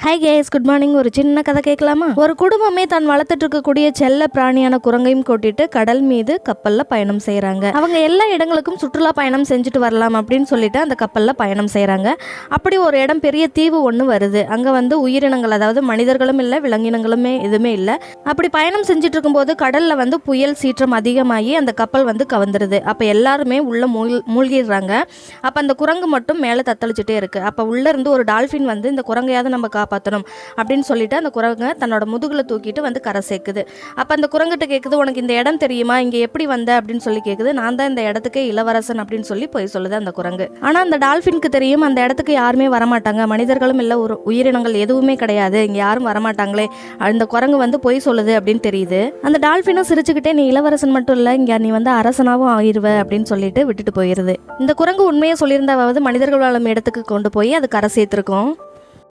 Hi guys, good morning. ஒரு சின்ன கதை கேட்கலாமா? ஒரு குடும்பமே தான் வளர்த்துட்டு இருக்கக்கூடிய செல்ல பிராணியான குரங்கையும் கூட்டிட்டு கடல் மீது கப்பல்ல பயணம் செய்யறாங்க. அவங்க எல்லா இடங்களுக்கும் சுற்றுலா பயணம் செஞ்சுட்டு வரலாம் அப்படின்னு சொல்லிட்டு அந்த கப்பல்ல பயணம் செய்யறாங்க. அப்படி ஒரு இடம், பெரிய தீவு ஒன்று வருது. அங்க உயிரினங்கள், அதாவது மனிதர்களும் இல்லை, விலங்கினங்களுமே எதுவுமே இல்லை. அப்படி பயணம் செஞ்சுட்டு இருக்கும்போது கடல்ல புயல் சீற்றம் அதிகமாகி அந்த கப்பல் கவர்ந்துருது. அப்ப எல்லாருமே உள்ள மூழ்கிடுறாங்க. அப்ப அந்த குரங்கு மட்டும் மேல தத்தளிச்சுட்டே இருக்கு. அப்ப உள்ள இருந்து ஒரு டால்பின் இந்த குரங்கையாவது நம்ம காப்பாற்றணும் அப்படின்னு சொல்லிட்டு அந்த குரங்கை தன்னோட முதுகுல தூக்கிட்டு கரை சேர்க்குது. அப்ப அந்த குரங்கிட்ட கேட்குது, உனக்கு இந்த இடம் தெரியுமா, இங்க எப்படி வந்த அப்படின்னு சொல்லி கேட்குது. நான் தான் இந்த இடத்துக்கே இளவரசன் அப்படின்னு சொல்லி போய் சொல்லுது அந்த குரங்கு. ஆனா அந்த டால்பினுக்கு தெரியும், அந்த இடத்துக்கு யாருமே வரமாட்டாங்க, மனிதர்களும் இல்லை, ஒரு உயிரினங்கள் எதுவுமே கிடையாது, இங்க யாரும் வரமாட்டாங்களே, அந்த குரங்கு போய் சொல்லுது அப்படின்னு தெரியுது. அந்த டால்பினும் சிரிச்சுக்கிட்டே, நீ இளவரசன் மட்டும் இல்லை, இங்க நீ அரசனாவும் ஆகிருவ அப்படின்னு சொல்லிட்டு விட்டுட்டு போயிருது. இந்த குரங்கு உண்மையை சொல்லியிருந்தாவது மனிதர்கள் வாழும் இடத்துக்கு கொண்டு போய் அது கரை சேர்த்திருக்கும்.